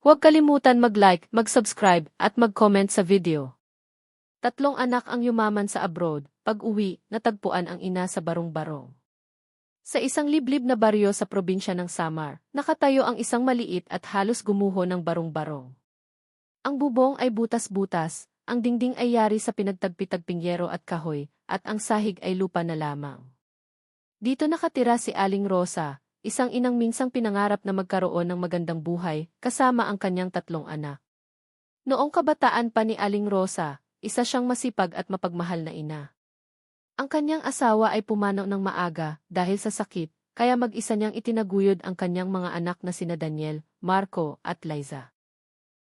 Huwag kalimutan mag-like, mag-subscribe, at mag-comment sa video. Tatlong anak ang yumaman sa abroad, pag-uwi, natagpuan ang ina sa barong-barong. Sa isang liblib na baryo sa probinsya ng Samar, nakatayo ang isang maliit at halos gumuho ng barong-barong. Ang bubong ay butas-butas, ang dingding ay yari sa pinagtagpi-tagping yero at kahoy, at ang sahig ay lupa na lamang. Dito nakatira si Aling Rosa, isang inang minsang pinangarap na magkaroon ng magandang buhay, kasama ang kanyang tatlong anak. Noong kabataan pa ni Aling Rosa, isa siyang masipag at mapagmahal na ina. Ang kanyang asawa ay pumanaw ng maaga dahil sa sakit, kaya mag-isa niyang itinaguyod ang kanyang mga anak na sina Daniel, Marco, at Liza.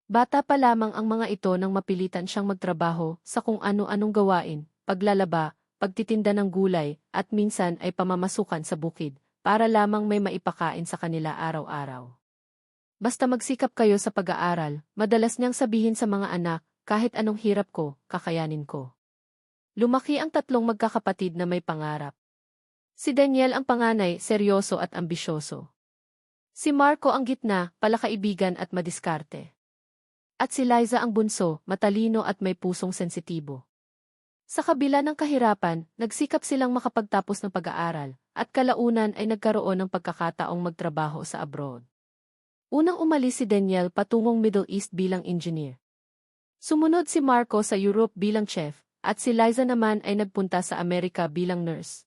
Bata pa lamang ang mga ito nang mapilitan siyang magtrabaho sa kung ano-anong gawain, paglalaba, pagtitinda ng gulay, at minsan ay pamamasukan sa bukid, para lamang may maipakain sa kanila araw-araw. Basta magsikap kayo sa pag-aaral, madalas niyang sabihin sa mga anak, kahit anong hirap ko, kakayanin ko. Lumaki ang tatlong magkakapatid na may pangarap. Si Daniel ang panganay, seryoso at ambisyoso. Si Marco ang gitna, palakaibigan at madiskarte. At si Liza ang bunso, matalino at may pusong sensitibo. Sa kabila ng kahirapan, nagsikap silang makapagtapos ng pag-aaral, at kalaunan ay nagkaroon ng pagkakataong magtrabaho sa abroad. Unang umalis si Daniel patungong Middle East bilang engineer. Sumunod si Marco sa Europe bilang chef, at si Liza naman ay nagpunta sa Amerika bilang nurse.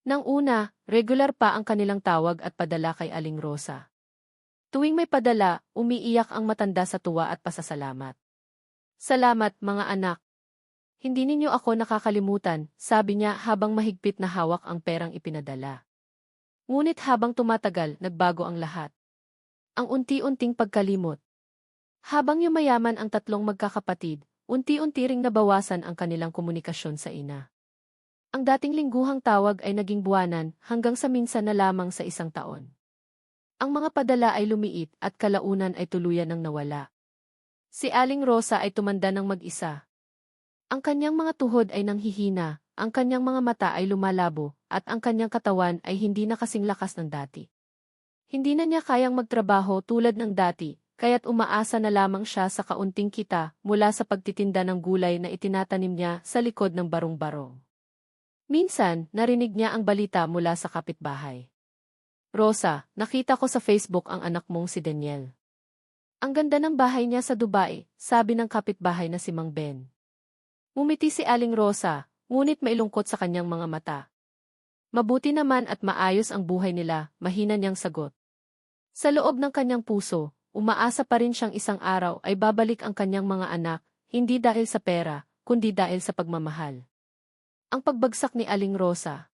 Nang una, regular pa ang kanilang tawag at padala kay Aling Rosa. Tuwing may padala, umiiyak ang matanda sa tuwa at pasasalamat. Salamat, mga anak. Hindi ninyo ako nakakalimutan, sabi niya habang mahigpit na hawak ang perang ipinadala. Ngunit habang tumatagal, nagbago ang lahat. Ang unti-unting pagkalimot. Habang yumayaman ang tatlong magkakapatid, unti-unti ring nabawasan ang kanilang komunikasyon sa ina. Ang dating lingguhang tawag ay naging buwanan hanggang sa minsan na lamang sa isang taon. Ang mga padala ay lumiit at kalaunan ay tuluyan ng nawala. Si Aling Rosa ay tumanda ng mag-isa. Ang kanyang mga tuhod ay nanghihina, ang kanyang mga mata ay lumalabo, at ang kanyang katawan ay hindi na kasing lakas ng dati. Hindi na niya kayang magtrabaho tulad ng dati, kaya't umaasa na lamang siya sa kaunting kita mula sa pagtitinda ng gulay na itinatanim niya sa likod ng barong-barong. Minsan, narinig niya ang balita mula sa kapitbahay. Rosa, nakita ko sa Facebook ang anak mong si Daniel. Ang ganda ng bahay niya sa Dubai, sabi ng kapitbahay na si Mang Ben. Ngumiti si Aling Rosa, ngunit mailungkot sa kanyang mga mata. Mabuti naman at maayos ang buhay nila, mahina niyang sagot. Sa loob ng kanyang puso, umaasa pa rin siyang isang araw ay babalik ang kanyang mga anak, hindi dahil sa pera, kundi dahil sa pagmamahal. Ang pagbagsak ni Aling Rosa.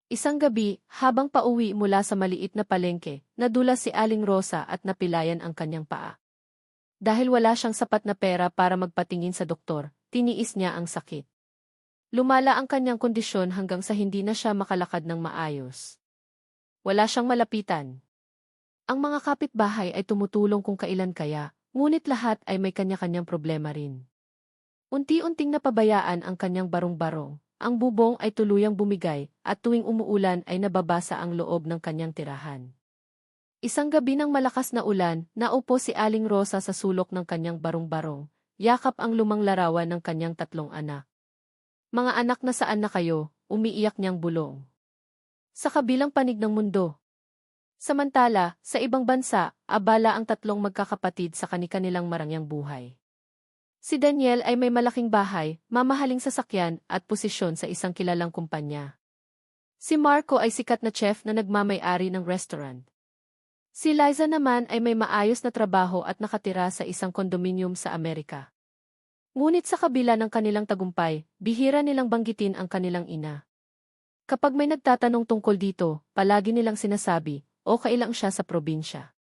Isang gabi, habang pauwi mula sa maliit na palengke, nadulas si Aling Rosa at napilayan ang kanyang paa. Dahil wala siyang sapat na pera para magpatingin sa doktor, tiniis niya ang sakit. Lumala ang kanyang kondisyon hanggang sa hindi na siya makalakad ng maayos. Wala siyang malapitan. Ang mga kapitbahay ay tumutulong kung kailan kaya, ngunit lahat ay may kanya-kanyang problema rin. Unti-unting napabayaan ang kanyang barong-barong, ang bubong ay tuluyang bumigay, at tuwing umuulan ay nababasa ang loob ng kanyang tirahan. Isang gabi ng malakas na ulan, naupo si Aling Rosa sa sulok ng kanyang barong-barong, yakap ang lumang larawan ng kanyang tatlong anak. Mga anak, na saan na kayo? Umiiyak niyang bulong. Sa kabilang panig ng mundo. Samantala, sa ibang bansa, abala ang tatlong magkakapatid sa kani-kanilang marangyang buhay. Si Daniel ay may malaking bahay, mamahaling sasakyan, at posisyon sa isang kilalang kumpanya. Si Marco ay sikat na chef na nagmamay-ari ng restaurant. Si Liza naman ay may maayos na trabaho at nakatira sa isang kondominium sa Amerika. Ngunit sa kabila ng kanilang tagumpay, bihira nilang banggitin ang kanilang ina. Kapag may nagtatanong tungkol dito, palagi nilang sinasabi, okay lang siya sa probinsya.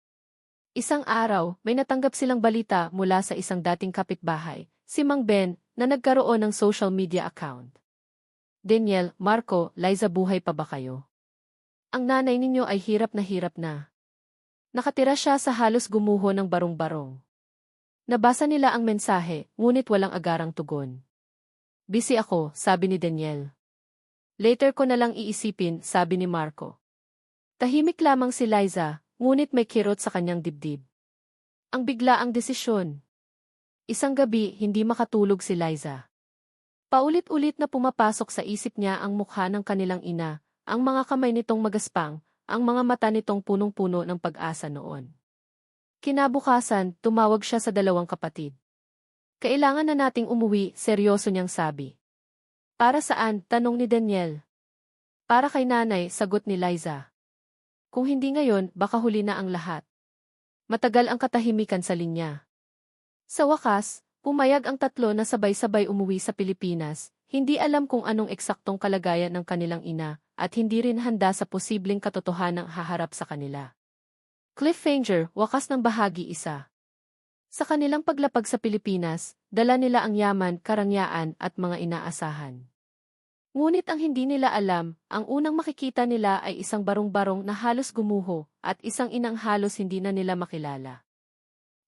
Isang araw, may natanggap silang balita mula sa isang dating kapitbahay, si Mang Ben, na nagkaroon ng social media account. Daniel, Marco, Liza, buhay pa ba kayo? Ang nanay ninyo ay hirap na. Nakatira siya sa halos gumuho ng barong-barong. Nabasa nila ang mensahe, ngunit walang agarang tugon. Busy ako, sabi ni Daniel. Later ko na lang iisipin, sabi ni Marco. Tahimik lamang si Liza, ngunit may kirot sa kanyang dibdib. Ang biglaang desisyon. Isang gabi, hindi makatulog si Liza. Paulit-ulit na pumapasok sa isip niya ang mukha ng kanilang ina, ang mga kamay nitong magaspang, ang mga mata nitong punong-puno ng pag-asa noon. Kinabukasan, tumawag siya sa dalawang kapatid. Kailangan na nating umuwi, seryoso niyang sabi. Para saan? Tanong ni Daniel. Para kay nanay, sagot ni Liza. Kung hindi ngayon, baka huli na ang lahat. Matagal ang katahimikan sa linya. Sa wakas, pumayag ang tatlo na sabay-sabay umuwi sa Pilipinas, hindi alam kung anong eksaktong kalagayan ng kanilang ina, at hindi rin handa sa posibleng katotohanang haharap sa kanila. Cliffhanger, wakas ng bahagi 1. Sa kanilang paglapag sa Pilipinas, dala nila ang yaman, karangyaan at mga inaasahan. Ngunit ang hindi nila alam, ang unang makikita nila ay isang barong-barong na halos gumuho at isang inang halos hindi na nila makilala.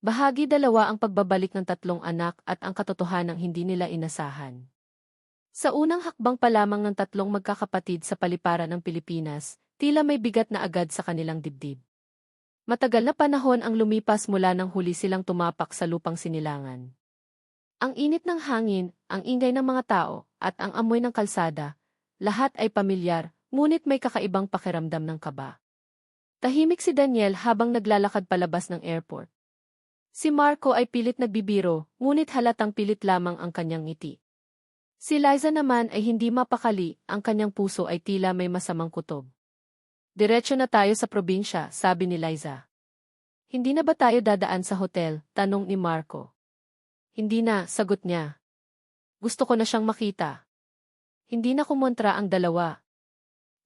Bahagi 2 ang pagbabalik ng tatlong anak at ang katotohanang hindi nila inasahan. Sa unang hakbang pa lamang ng tatlong magkakapatid sa paliparan ng Pilipinas, tila may bigat na agad sa kanilang dibdib. Matagal na panahon ang lumipas mula nang huli silang tumapak sa lupang sinilangan. Ang init ng hangin, ang ingay ng mga tao, at ang amoy ng kalsada, lahat ay pamilyar, ngunit may kakaibang pakiramdam ng kaba. Tahimik si Daniel habang naglalakad palabas ng airport. Si Marco ay pilit nagbibiro, ngunit halatang pilit lamang ang kanyang ngiti. Si Liza naman ay hindi mapakali, ang kanyang puso ay tila may masamang kutob. Diretso na tayo sa probinsya, sabi ni Liza. Hindi na ba tayo dadaan sa hotel? Tanong ni Marco. Hindi na, sagot niya. Gusto ko na siyang makita. Hindi na kumontra ang dalawa.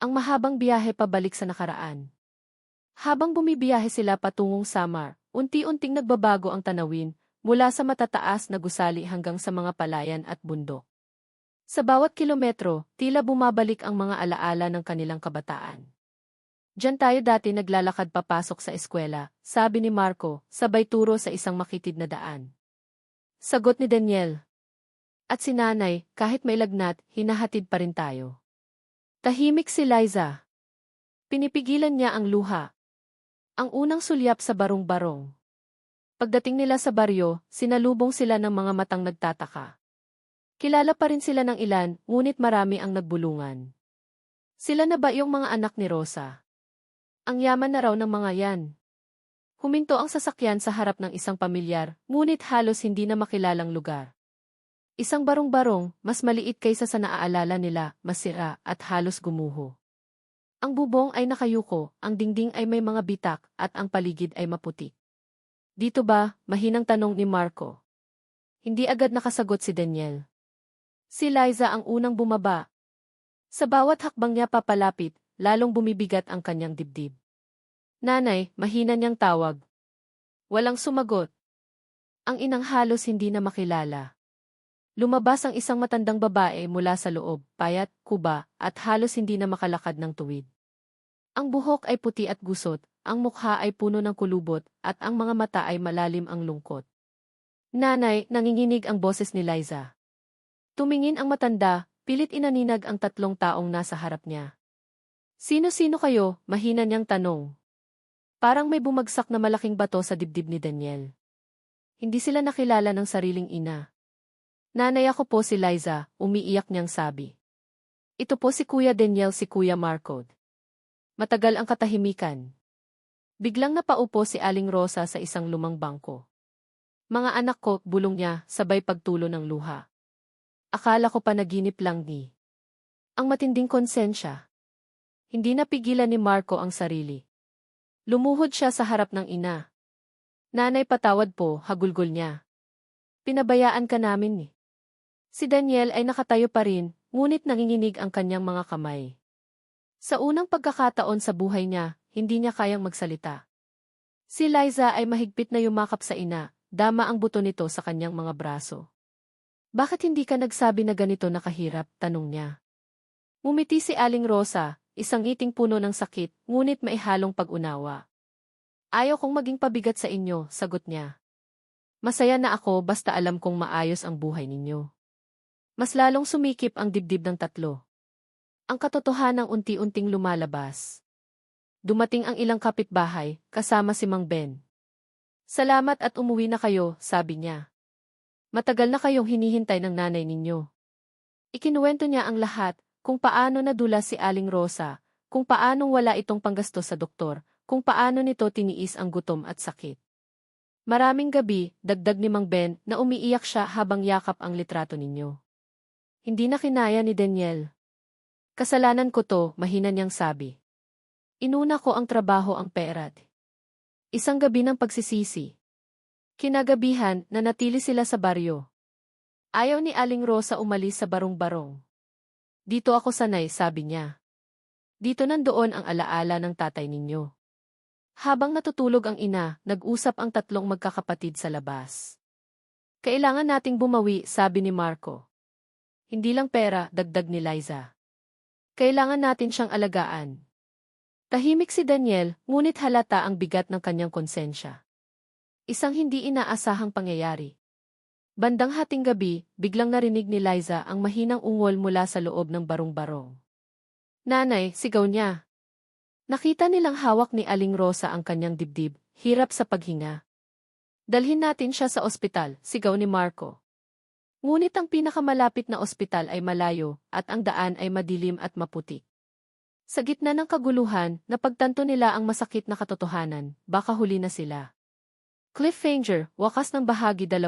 Ang mahabang biyahe pabalik sa nakaraan. Habang bumibiyahe sila patungong Samar, unti-unting nagbabago ang tanawin, mula sa matataas na gusali hanggang sa mga palayan at bundok. Sa bawat kilometro, tila bumabalik ang mga alaala ng kanilang kabataan. Diyan tayo dati naglalakad papasok sa eskwela, sabi ni Marco, sabay turo sa isang makitid na daan. Sagot ni Daniel. At si nanay, kahit may lagnat, hinahatid pa rin tayo. Tahimik si Liza. Pinipigilan niya ang luha. Ang unang sulyap sa barong-barong. Pagdating nila sa baryo, sinalubong sila ng mga matang nagtataka. Kilala pa rin sila ng ilan, ngunit marami ang nagbulungan. Sila na ba yung mga anak ni Rosa? Ang yaman na raw ng mga yan. Huminto ang sasakyan sa harap ng isang pamilyar, ngunit halos hindi na makilalang lugar. Isang barong-barong, mas maliit kaysa sa naaalala nila, masira at halos gumuho. Ang bubong ay nakayuko, ang dingding ay may mga bitak, at ang paligid ay maputi. Dito ba? Mahinang tanong ni Marco. Hindi agad nakasagot si Daniel. Si Liza ang unang bumaba. Sa bawat hakbang niya papalapit, lalong bumibigat ang kanyang dibdib. Nanay, mahina niyang tawag. Walang sumagot. Ang inang halos hindi na makilala. Lumabas ang isang matandang babae mula sa loob, payat, kuba, at halos hindi na makalakad ng tuwid. Ang buhok ay puti at gusot, ang mukha ay puno ng kulubot, at ang mga mata ay malalim ang lungkot. Nanay, nanginginig ang boses ni Liza. Tumingin ang matanda, pilit inaninag ang tatlong taong nasa harap niya. Sino-sino kayo? Mahina niyang tanong. Parang may bumagsak na malaking bato sa dibdib ni Daniel. Hindi sila nakilala ng sariling ina. Nanay, ako po si Liza, umiiyak niyang sabi. Ito po si Kuya Daniel, si Kuya Marco. Matagal ang katahimikan. Biglang napaupo si Aling Rosa sa isang lumang bangko. Mga anak ko, bulong niya, sabay pagtulo ng luha. Akala ko panaginip lang ni. Ang matinding konsensya. Hindi napigilan ni Marco ang sarili. Lumuhod siya sa harap ng ina. Nanay, patawad po, hagulgol niya. Pinabayaan ka namin ni. Si Daniel ay nakatayo pa rin, ngunit nanginginig ang kanyang mga kamay. Sa unang pagkakataon sa buhay niya, hindi niya kayang magsalita. Si Liza ay mahigpit na yumakap sa ina, dama ang buto nito sa kanyang mga braso. Bakit hindi ka nagsabi na ganito nakahirap? Tanong niya. Ngumiti si Aling Rosa, isang ngiting puno ng sakit, ngunit may halong pag-unawa. Ayaw kong maging pabigat sa inyo, sagot niya. Masaya na ako basta alam kong maayos ang buhay ninyo. Mas lalong sumikip ang dibdib ng tatlo. Ang katotohanang unti-unting lumalabas. Dumating ang ilang kapitbahay, kasama si Mang Ben. Salamat at umuwi na kayo, sabi niya. Matagal na kayong hinihintay ng nanay ninyo. Ikinuwento niya ang lahat, kung paano nadulas si Aling Rosa, kung paanong wala itong panggastos sa doktor, kung paano nito tiniis ang gutom at sakit. Maraming gabi, dagdag ni Mang Ben, na umiiyak siya habang yakap ang litrato ninyo. Hindi na kinaya ni Daniel. Kasalanan ko to, mahina niyang sabi. Inuna ko ang trabaho ang pera. Isang gabi ng pagsisisi. Kinagabihan, nanatili sila sa baryo. Ayaw ni Aling Rosa umalis sa barong-barong. Dito ako sanay, sabi niya. Dito nandoon ang alaala ng tatay ninyo. Habang natutulog ang ina, nag-usap ang tatlong magkakapatid sa labas. Kailangan nating bumawi, sabi ni Marco. Hindi lang pera, dagdag ni Liza. Kailangan natin siyang alagaan. Tahimik si Daniel, ngunit halata ang bigat ng kanyang konsensya. Isang hindi inaasahang pangyayari. Bandang hating gabi, biglang narinig ni Liza ang mahinang ungol mula sa loob ng barong-barong. Nanay, sigaw niya. Nakita nilang hawak ni Aling Rosa ang kanyang dibdib, hirap sa paghinga. Dalhin natin siya sa ospital, sigaw ni Marco. Ngunit ang pinakamalapit na ospital ay malayo, at ang daan ay madilim at maputik. Sa gitna ng kaguluhan, napagtanto nila ang masakit na katotohanan, baka huli na sila. Cliffhanger, wakas ng bahagi 2.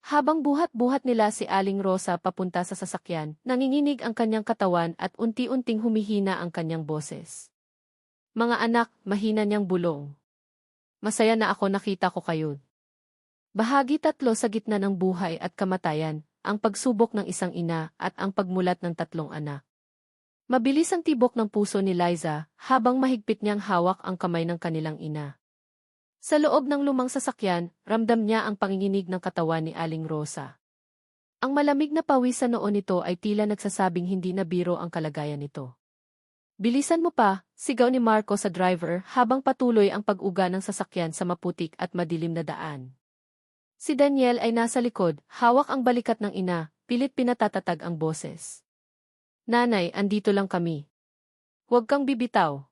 Habang buhat-buhat nila si Aling Rosa papunta sa sasakyan, nanginginig ang kanyang katawan at unti-unting humihina ang kanyang boses. Mga anak, mahina niyang bulong. Masaya na ako nakita ko kayo. Bahagi 3 sa gitna ng buhay at kamatayan, ang pagsubok ng isang ina at ang pagmulat ng 3 anak. Mabilis ang tibok ng puso ni Liza habang mahigpit niyang hawak ang kamay ng kanilang ina. Sa loob ng lumang sasakyan, ramdam niya ang panginginig ng katawan ni Aling Rosa. Ang malamig na pawis sa noo nito ay tila nagsasabing hindi na biro ang kalagayan nito. Bilisan mo pa, sigaw ni Marco sa driver habang patuloy ang pag-uga ng sasakyan sa maputik at madilim na daan. Si Daniel ay nasa likod, hawak ang balikat ng ina, pilit pinatatatag ang boses. Nanay, andito lang kami. Huwag kang bibitaw.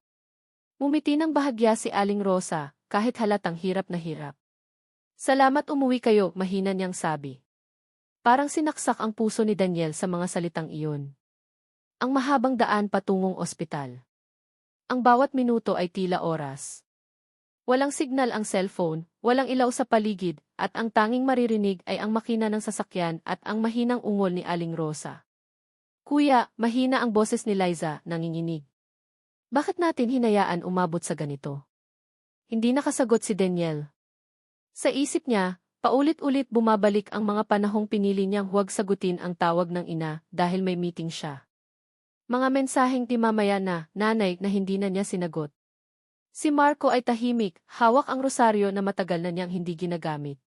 Ngumiti ng bahagya si Aling Rosa, kahit halatang hirap na hirap. Salamat umuwi kayo, mahina niyang sabi. Parang sinaksak ang puso ni Daniel sa mga salitang iyon. Ang mahabang daan patungong ospital. Ang bawat minuto ay tila oras. Walang signal ang cellphone, walang ilaw sa paligid, at ang tanging maririnig ay ang makina ng sasakyan at ang mahinang ungol ni Aling Rosa. Kuya, mahina ang boses ni Liza, nanginginig. Bakit natin hinayaan umabot sa ganito? Hindi nakasagot si Daniel. Sa isip niya, paulit-ulit bumabalik ang mga panahong pinili niyang huwag sagutin ang tawag ng ina dahil may meeting siya. Mga mensaheng timamaya na, nanay na hindi na niya sinagot. Si Marco ay tahimik, hawak ang rosaryo na matagal na niyang hindi ginagamit.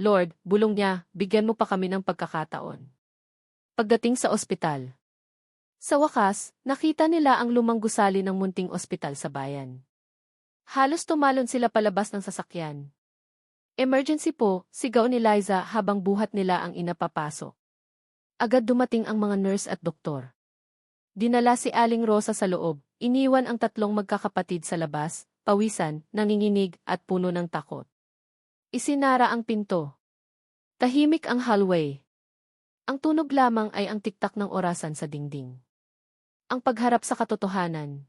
Lord, bulong niya, bigyan mo pa kami ng pagkakataon. Pagdating sa ospital. Sa wakas, nakita nila ang lumang gusali ng munting ospital sa bayan. Halos tumalon sila palabas ng sasakyan. Emergency po, sigaw ni Liza habang buhat nila ang ina papasok. Agad dumating ang mga nurse at doktor. Dinala si Aling Rosa sa loob, iniwan ang 3 magkakapatid sa labas, pawisan, nanginginig at puno ng takot. Isinara ang pinto. Tahimik ang hallway. Ang tunog lamang ay ang tiktak ng orasan sa dingding. Ang pagharap sa katotohanan.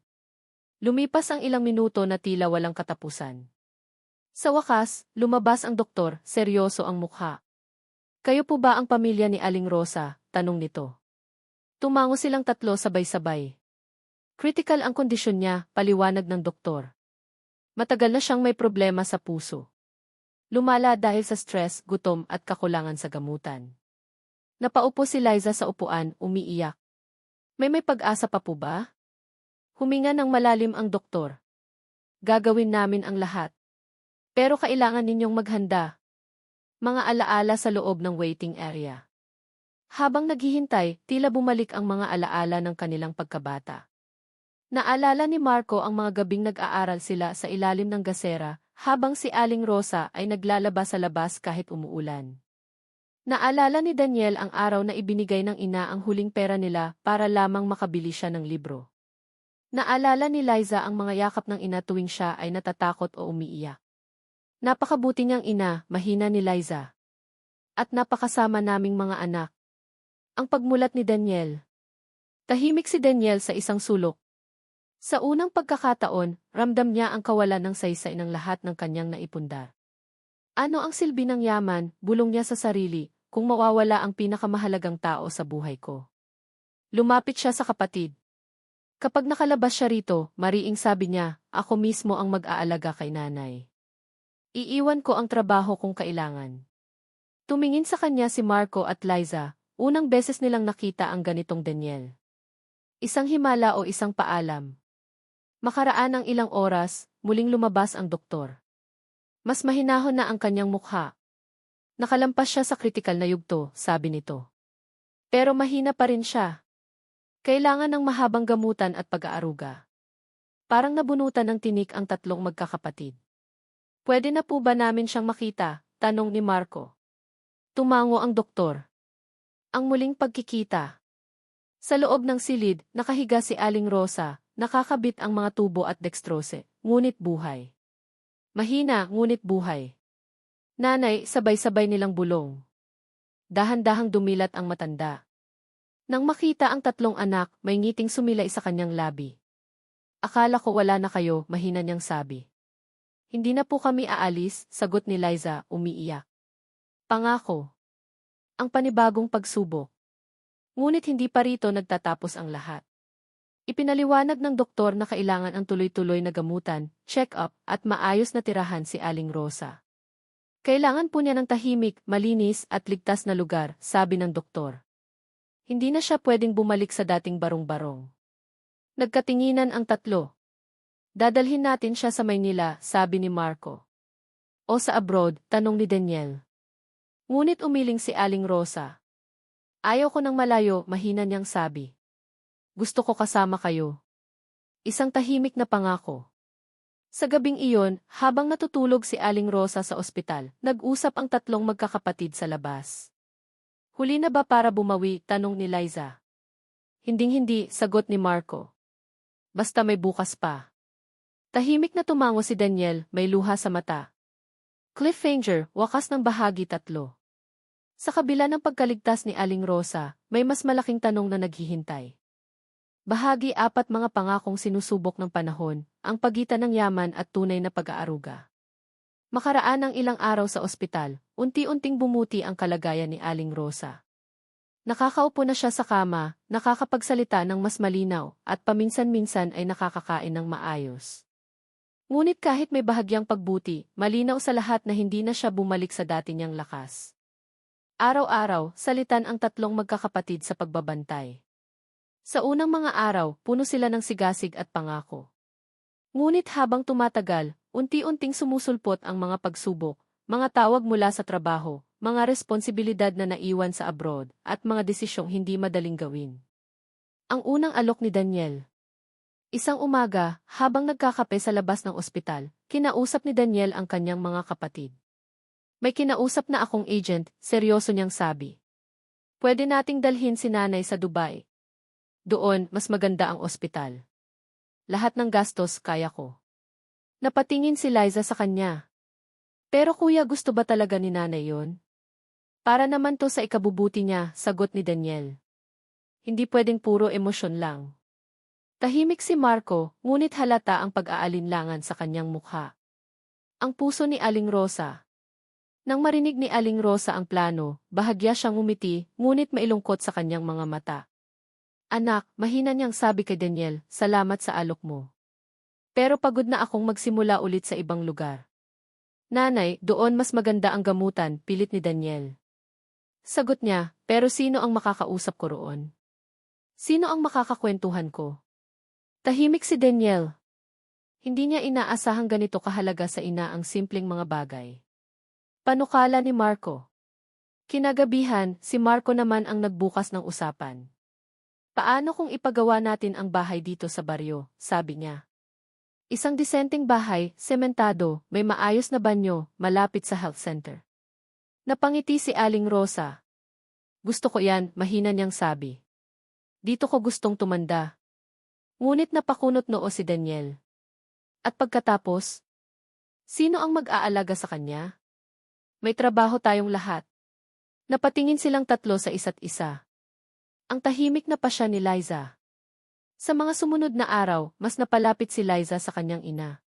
Lumipas ang ilang minuto na tila walang katapusan. Sa wakas, lumabas ang doktor, seryoso ang mukha. Kayo po ba ang pamilya ni Aling Rosa? Tanong nito. Tumango silang 3 sabay-sabay. Critical ang kondisyon niya, paliwanag ng doktor. Matagal na siyang may problema sa puso. Lumala dahil sa stress, gutom at kakulangan sa gamutan. Napaupo si Liza sa upuan, umiiyak. May pag-asa pa po ba? Huminga ng malalim ang doktor. Gagawin namin ang lahat. Pero kailangan ninyong maghanda. Mga alaala sa loob ng waiting area. Habang naghihintay, tila bumalik ang mga alaala ng kanilang pagkabata. Naalala ni Marco ang mga gabing nag-aaral sila sa ilalim ng gasera, habang si Aling Rosa ay naglalaba sa labas kahit umuulan. Naalala ni Daniel ang araw na ibinigay ng ina ang huling pera nila para lamang makabili siya ng libro. Naalala ni Liza ang mga yakap ng ina tuwing siya ay natatakot o umiiyak. Napakabuti niyang ina, mahina ni Liza. At napakasama naming mga anak. Ang pagmulat ni Daniel. Tahimik si Daniel sa isang sulok. Sa unang pagkakataon, ramdam niya ang kawalan ng saysay ng lahat ng kanyang naipundar. Ano ang silbi ng yaman, bulong niya sa sarili, kung mawawala ang pinakamahalagang tao sa buhay ko? Lumapit siya sa kapatid. Kapag nakalabas siya rito, mariing sabi niya, ako mismo ang mag-aalaga kay nanay. Iiwan ko ang trabaho kung kailangan. Tumingin sa kanya si Marco at Liza, unang beses nilang nakita ang ganitong Daniel. Isang himala o isang paalam. Makaraan ang ilang oras, muling lumabas ang doktor. Mas mahinahon na ang kanyang mukha. Nakalampas siya sa kritikal na yugto, sabi nito. Pero mahina pa rin siya. Kailangan ng mahabang gamutan at pag-aaruga. Parang nabunutan ng tinik ang tatlong magkakapatid. Pwede na po ba namin siyang makita? Tanong ni Marco. Tumango ang doktor. Ang muling pagkikita. Sa loob ng silid, nakahiga si Aling Rosa, nakakabit ang mga tubo at dextrose, ngunit buhay. Mahina, ngunit buhay. Nanay, sabay-sabay nilang bulong. Dahan-dahang dumilat ang matanda. Nang makita ang tatlong anak, may ngiting sumilay sa kanyang labi. Akala ko wala na kayo, mahina niyang sabi. Hindi na po kami aalis, sagot ni Liza, umiiyak. Pangako. Ang panibagong pagsubok. Ngunit hindi pa rito nagtatapos ang lahat. Ipinaliwanag ng doktor na kailangan ang tuloy-tuloy na gamutan, check-up, at maayos na tirahan si Aling Rosa. Kailangan po niya ng tahimik, malinis, at ligtas na lugar, sabi ng doktor. Hindi na siya pwedeng bumalik sa dating barong-barong. Nagkatinginan ang tatlo. Dadalhin natin siya sa Maynila, sabi ni Marco. O sa abroad, tanong ni Daniel. Ngunit umiling si Aling Rosa. Ayaw ko ng malayo, mahina niyang sabi. Gusto ko kasama kayo. Isang tahimik na pangako. Sa gabing iyon, habang natutulog si Aling Rosa sa ospital, nag-usap ang tatlong magkakapatid sa labas. Huli na ba para bumawi, tanong ni Liza. Hinding-hindi, sagot ni Marco. Basta may bukas pa. Tahimik na tumango si Daniel, may luha sa mata. Cliffhanger, wakas ng bahagi 3. Sa kabila ng pagkaligtas ni Aling Rosa, may mas malaking tanong na naghihintay. Bahagi 4, mga pangakong sinusubok ng panahon, ang pagitan ng yaman at tunay na pag-aaruga. Makaraan ng ilang araw sa ospital, unti-unting bumuti ang kalagayan ni Aling Rosa. Nakakaupo na siya sa kama, nakakapagsalita ng mas malinaw, at paminsan-minsan ay nakakakain ng maayos. Ngunit kahit may bahagyang pagbuti, malinaw sa lahat na hindi na siya bumalik sa dati niyang lakas. Araw-araw, salitan ang tatlong magkakapatid sa pagbabantay. Sa unang mga araw, puno sila ng sigasig at pangako. Ngunit habang tumatagal, unti-unting sumusulpot ang mga pagsubok, mga tawag mula sa trabaho, mga responsibilidad na naiwan sa abroad, at mga desisyong hindi madaling gawin. Ang unang alok ni Daniel. Isang umaga, habang nagkakape sa labas ng ospital, kinausap ni Daniel ang kanyang mga kapatid. May kinausap na akong agent, seryoso niyang sabi. Pwede nating dalhin si nanay sa Dubai. Doon, mas maganda ang ospital. Lahat ng gastos kaya ko. Napatingin si Liza sa kanya. Pero kuya, gusto ba talaga ni nanay yon? Para naman to sa ikabubuti niya, sagot ni Daniel. Hindi pwedeng puro emosyon lang. Tahimik si Marco, ngunit halata ang pag-aalinlangan sa kanyang mukha. Ang puso ni Aling Rosa. Nang marinig ni Aling Rosa ang plano, bahagya siyang umiti, ngunit mailungkot sa kanyang mga mata. Anak, mahina niyang sabi kay Daniel, salamat sa alok mo. Pero pagod na akong magsimula ulit sa ibang lugar. Nanay, doon mas maganda ang gamutan, pilit ni Daniel. Sagot niya, pero sino ang makakausap ko roon? Sino ang makakakwentuhan ko? Tahimik si Daniel. Hindi niya inaasahang ganito kahalaga sa ina ang simpleng mga bagay. Panukala ni Marco. Kinagabihan, si Marco naman ang nagbukas ng usapan. Paano kung ipagawa natin ang bahay dito sa baryo, sabi niya. Isang disenteng bahay, sementado, may maayos na banyo, malapit sa health center. Napangiti si Aling Rosa. Gusto ko yan, mahina niyang sabi. Dito ko gustong tumanda. Ngunit napakunot noo si Daniel. At pagkatapos, Sino ang mag-aalaga sa kanya? May trabaho tayong lahat. Napatingin silang tatlo sa isa't isa. Ang tahimik na pasya ni Liza. Sa mga sumunod na araw, mas napalapit si Liza sa kanyang ina.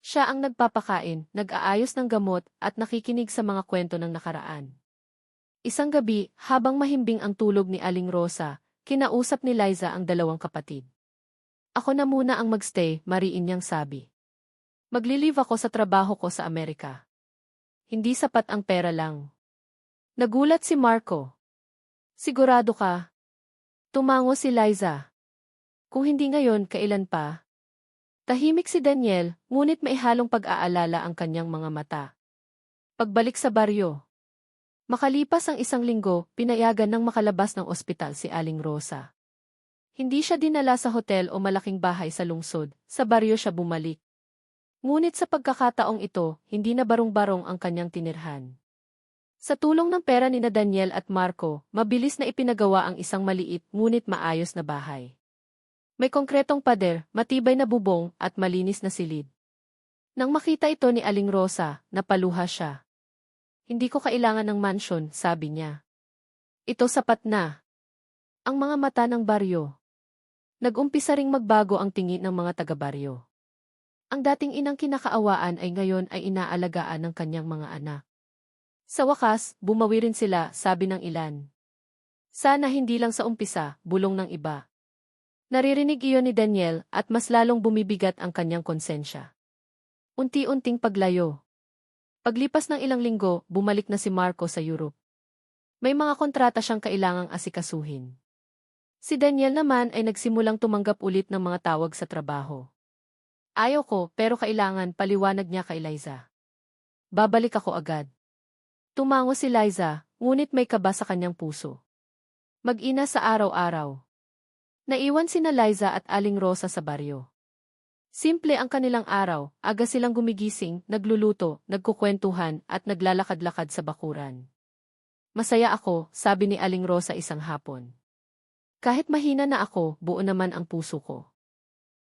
Siya ang nagpapakain, nag-aayos ng gamot, at nakikinig sa mga kwento ng nakaraan. Isang gabi, habang mahimbing ang tulog ni Aling Rosa, kinausap ni Liza ang dalawang kapatid. Ako na muna ang magstay, mariin niyang sabi. Magli-leave ako sa trabaho ko sa Amerika. Hindi sapat ang pera lang. Nagulat si Marco. Sigurado ka? Tumango si Liza. Kung hindi ngayon, kailan pa? Tahimik si Daniel, ngunit may halong pag-aalala ang kanyang mga mata. Pagbalik sa baryo. Makalipas ang isang linggo, pinayagan ng makalabas ng ospital si Aling Rosa. Hindi siya dinala sa hotel o malaking bahay sa lungsod, sa baryo siya bumalik. Ngunit sa pagkakataong ito, hindi na barong-barong ang kanyang tinirhan. Sa tulong ng pera ni Daniel at Marco, mabilis na ipinagawa ang isang maliit ngunit maayos na bahay. May konkretong pader, matibay na bubong, at malinis na silid. Nang makita ito ni Aling Rosa, napaluha siya. Hindi ko kailangan ng mansyon, sabi niya. Ito sapat na. Ang mga mata ng baryo. Nag-umpisa ring magbago ang tingin ng mga taga-baryo. Ang dating inang kinakaawaan ay ngayon ay inaalagaan ng kanyang mga anak. Sa wakas, bumawi rin sila, sabi ng ilan. Sana hindi lang sa umpisa, bulong ng iba. Naririnig iyon ni Daniel at mas lalong bumibigat ang kanyang konsensya. Unti-unting paglayo. Paglipas ng ilang linggo, bumalik na si Marco sa Europe. May mga kontrata siyang kailangang asikasuhin. Si Daniel naman ay nagsimulang tumanggap ulit ng mga tawag sa trabaho. Ayaw ko, pero kailangan, paliwanag niya kay Liza. Babalik ako agad. Tumango si Liza, ngunit may kaba sa kanyang puso. Mag-ina sa araw-araw. Naiwan sina Liza at Aling Rosa sa baryo. Simple ang kanilang araw, aga silang gumigising, nagluluto, nagkukwentuhan, at naglalakad-lakad sa bakuran. Masaya ako, sabi ni Aling Rosa isang hapon. Kahit mahina na ako, buo naman ang puso ko.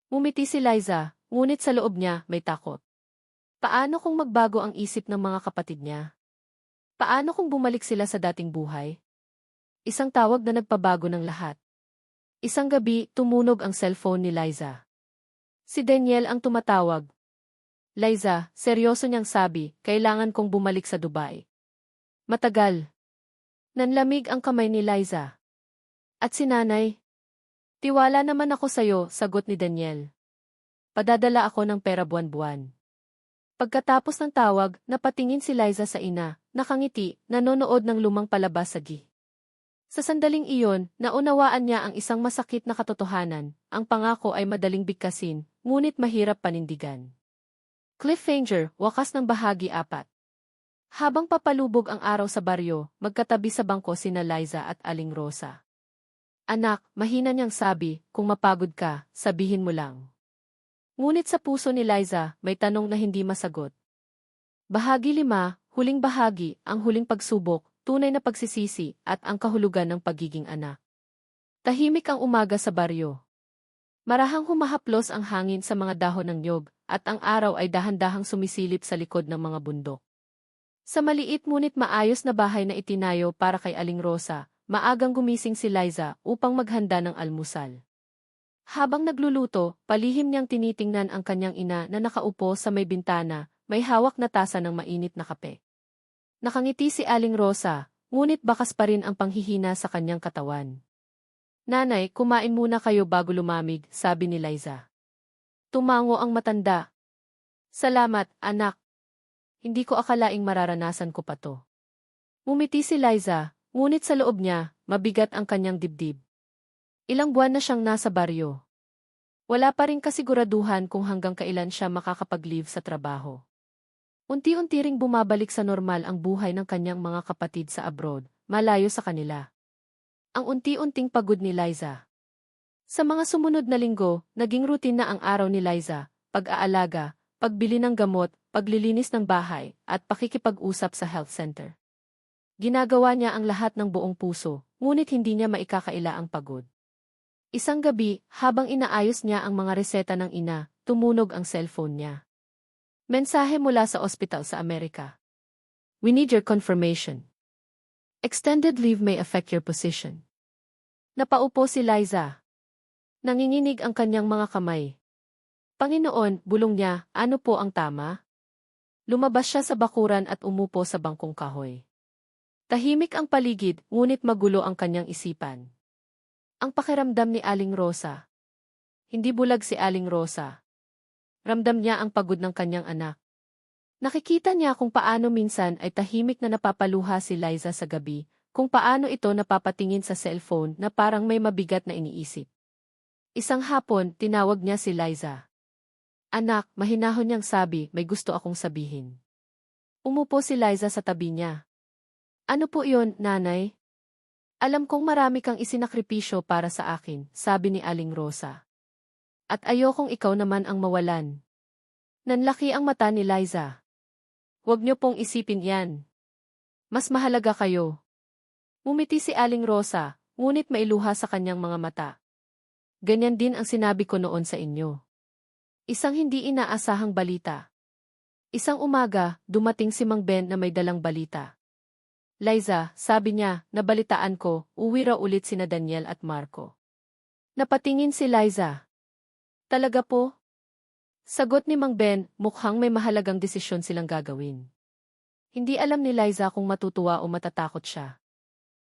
Ngumiti si Liza, ngunit sa loob niya may takot. Paano kung magbago ang isip ng mga kapatid niya? Paano kung bumalik sila sa dating buhay? Isang tawag na nagpabago ng lahat. Isang gabi, tumunog ang cellphone ni Liza. Si Daniel ang tumatawag. Liza, seryoso niyang sabi, kailangan kong bumalik sa Dubai. Matagal. Nanlamig ang kamay ni Liza. At si nanay? Tiwala naman ako sa'yo, sagot ni Daniel. Padadala ako ng pera buwan-buwan. Pagkatapos ng tawag, napatingin si Liza sa ina, nakangiti, nanonood ng lumang palabas sa GI. Sa sandaling iyon, naunawaan niya ang isang masakit na katotohanan, ang pangako ay madaling bigkasin, ngunit mahirap panindigan. Cliffhanger, wakas ng bahagi 4. Habang papalubog ang araw sa baryo, magkatabi sa bangko sina Liza at Aling Rosa. Anak, mahina niyang sabi, kung mapagod ka, sabihin mo lang. Ngunit sa puso ni Liza, may tanong na hindi masagot. Bahagi 5, huling bahagi, ang huling pagsubok, tunay na pagsisisi, at ang kahulugan ng pagiging anak. Tahimik ang umaga sa baryo. Marahang humahaplos ang hangin sa mga dahon ng niyog, at ang araw ay dahan-dahang sumisilip sa likod ng mga bundok. Sa maliit ngunit maayos na bahay na itinayo para kay Aling Rosa, maagang gumising si Liza upang maghanda ng almusal. Habang nagluluto, palihim niyang tinitingnan ang kanyang ina na nakaupo sa may bintana, may hawak na tasa ng mainit na kape. Nakangiti si Aling Rosa, ngunit bakas pa rin ang panghihina sa kanyang katawan. Nanay, kumain muna kayo bago lumamig, sabi ni Liza. Tumango ang matanda. Salamat, anak. Hindi ko akalaing mararanasan ko pa to. Ngumiti si Liza, ngunit sa loob niya, mabigat ang kanyang dibdib. Ilang buwan na siyang nasa baryo. Wala pa rin kasiguraduhan kung hanggang kailan siya makakapag-leave sa trabaho. Unti-unti ring bumabalik sa normal ang buhay ng kanyang mga kapatid sa abroad, malayo sa kanila. Ang unti-unting pagod ni Liza. Sa mga sumunod na linggo, naging routine na ang araw ni Liza, pag-aalaga, pagbili ng gamot, paglilinis ng bahay, at pakikipag-usap sa health center. Ginagawa niya ang lahat ng buong puso, ngunit hindi niya maikakaila ang pagod. Isang gabi, habang inaayos niya ang mga reseta ng ina, tumunog ang cellphone niya. Mensahe mula sa ospital sa Amerika. We need your confirmation. Extended leave may affect your position. Napaupo si Liza. Nanginginig ang kanyang mga kamay. Panginoon, bulong niya, ano po ang tama? Lumabas siya sa bakuran at umupo sa bangkong kahoy. Tahimik ang paligid, ngunit magulo ang kanyang isipan. Ang pakiramdam ni Aling Rosa. Hindi bulag si Aling Rosa. Ramdam niya ang pagod ng kanyang anak. Nakikita niya kung paano minsan ay tahimik na napapaluha si Liza sa gabi, kung paano ito napapatingin sa cellphone na parang may mabigat na iniisip. Isang hapon, tinawag niya si Liza. Anak, mahinahon niyang sabi, may gusto akong sabihin. Umupo si Liza sa tabi niya. Ano po iyon, nanay? Alam kong marami kang isinakripisyo para sa akin, sabi ni Aling Rosa. At ayokong ikaw naman ang mawalan. Nanlaki ang mata ni Liza. Huwag niyo pong isipin yan. Mas mahalaga kayo. Ngumiti si Aling Rosa, ngunit mailuha sa kanyang mga mata. Ganyan din ang sinabi ko noon sa inyo. Isang hindi inaasahang balita. Isang umaga, dumating si Mang Ben na may dalang balita. Liza, sabi niya, nabalitaan ko, uwi raw ulit sina Daniel at Marco. Napatingin si Liza. Talaga po? Sagot ni Mang Ben, mukhang may mahalagang desisyon silang gagawin. Hindi alam ni Liza kung matutuwa o matatakot siya.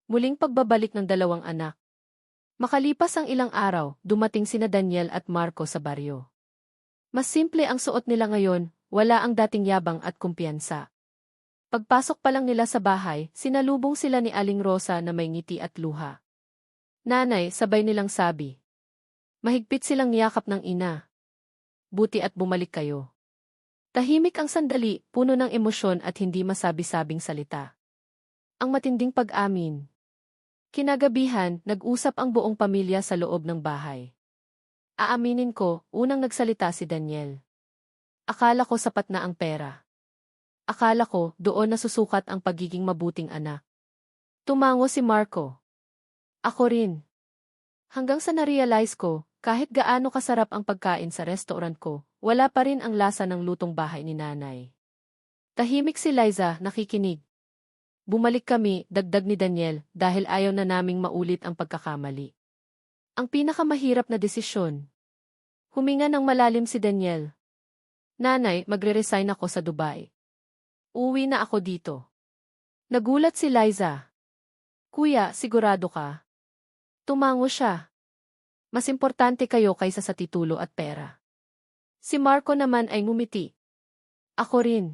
Muling pagbabalik ng dalawang anak. Makalipas ang ilang araw, dumating sina Daniel at Marco sa baryo. Mas simple ang suot nila ngayon, wala ang dating yabang at kumpiyansa. Pagpasok pa lang nila sa bahay, sinalubong sila ni Aling Rosa na may ngiti at luha. Nanay, sabay nilang sabi. Mahigpit silang niyakap ng ina. Buti at bumalik kayo. Tahimik ang sandali, puno ng emosyon at hindi masabi-sabing salita. Ang matinding pag-amin. Kinagabihan, nag-usap ang buong pamilya sa loob ng bahay. Aaminin ko, unang nagsalita si Daniel. Akala ko sapat na ang pera. Akala ko, doon nasusukat ang pagiging mabuting anak. Tumango si Marco. Ako rin. Hanggang sa na-realize ko, kahit gaano kasarap ang pagkain sa restaurant ko, wala pa rin ang lasa ng lutong bahay ni nanay. Tahimik si Liza, nakikinig. Bumalik kami, dagdag ni Daniel, dahil ayaw na naming maulit ang pagkakamali. Ang pinakamahirap na desisyon. Huminga ng malalim si Daniel. Nanay, magre-resign ako sa Dubai. Uwi na ako dito. Nagulat si Liza. Kuya, sigurado ka? Tumango siya. Mas importante kayo kaysa sa titulo at pera. Si Marco naman ay ngumiti. Ako rin.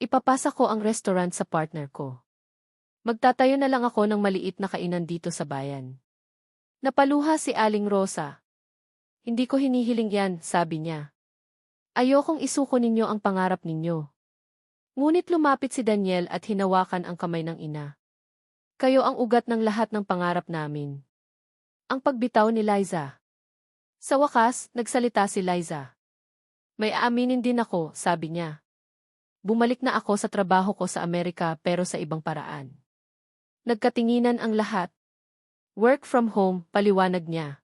Ipapasa ko ang restaurant sa partner ko. Magtatayo na lang ako ng maliit na kainan dito sa bayan. Napaluha si Aling Rosa. Hindi ko hinihiling yan, sabi niya. Ayokong isuko ninyo ang pangarap ninyo. Ngunit lumapit si Daniel at hinawakan ang kamay ng ina. Kayo ang ugat ng lahat ng pangarap namin. Ang pagbitaw ni Liza. Sa wakas, nagsalita si Liza. May aaminin din ako, sabi niya. Bumalik na ako sa trabaho ko sa Amerika pero sa ibang paraan. Nagkatinginan ang lahat. Work from home, paliwanag niya.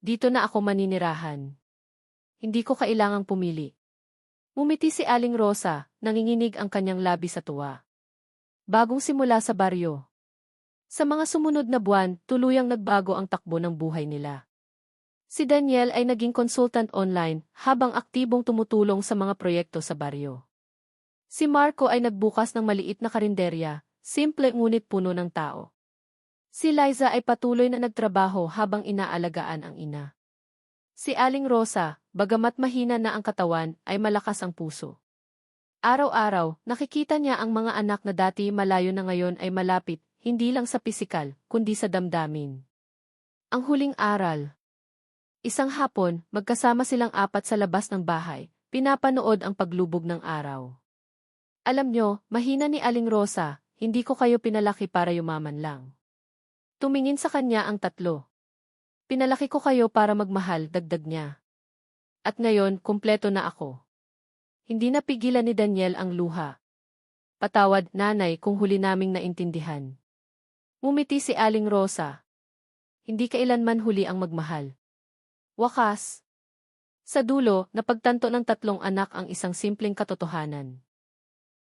Dito na ako maninirahan. Hindi ko kailangang pumili. Ngumiti si Aling Rosa, nanginginig ang kanyang labi sa tuwa. Bagong simula sa baryo. Sa mga sumunod na buwan, tuluyang nagbago ang takbo ng buhay nila. Si Daniel ay naging consultant online habang aktibong tumutulong sa mga proyekto sa baryo. Si Marco ay nagbukas ng maliit na karinderya, simple ngunit puno ng tao. Si Liza ay patuloy na nagtrabaho habang inaalagaan ang ina. Si Aling Rosa, bagamat mahina na ang katawan, ay malakas ang puso. Araw-araw, nakikita niya ang mga anak na dati malayo na ngayon ay malapit, hindi lang sa pisikal, kundi sa damdamin. Ang huling aral. Isang hapon, magkasama silang apat sa labas ng bahay, pinapanood ang paglubog ng araw. Alam nyo, mahina ni Aling Rosa, hindi ko kayo pinalaki para yumaman lang. Tumingin sa kanya ang tatlo. Pinalaki ko kayo para magmahal, dagdag niya. At ngayon, kumpleto na ako. Hindi napigilan ni Daniel ang luha. Patawad, nanay, kung huli naming naintindihan. Ngumiti si Aling Rosa. Hindi kailanman huli ang magmahal. Wakas. Sa dulo, napagtanto ng tatlong anak ang isang simpleng katotohanan.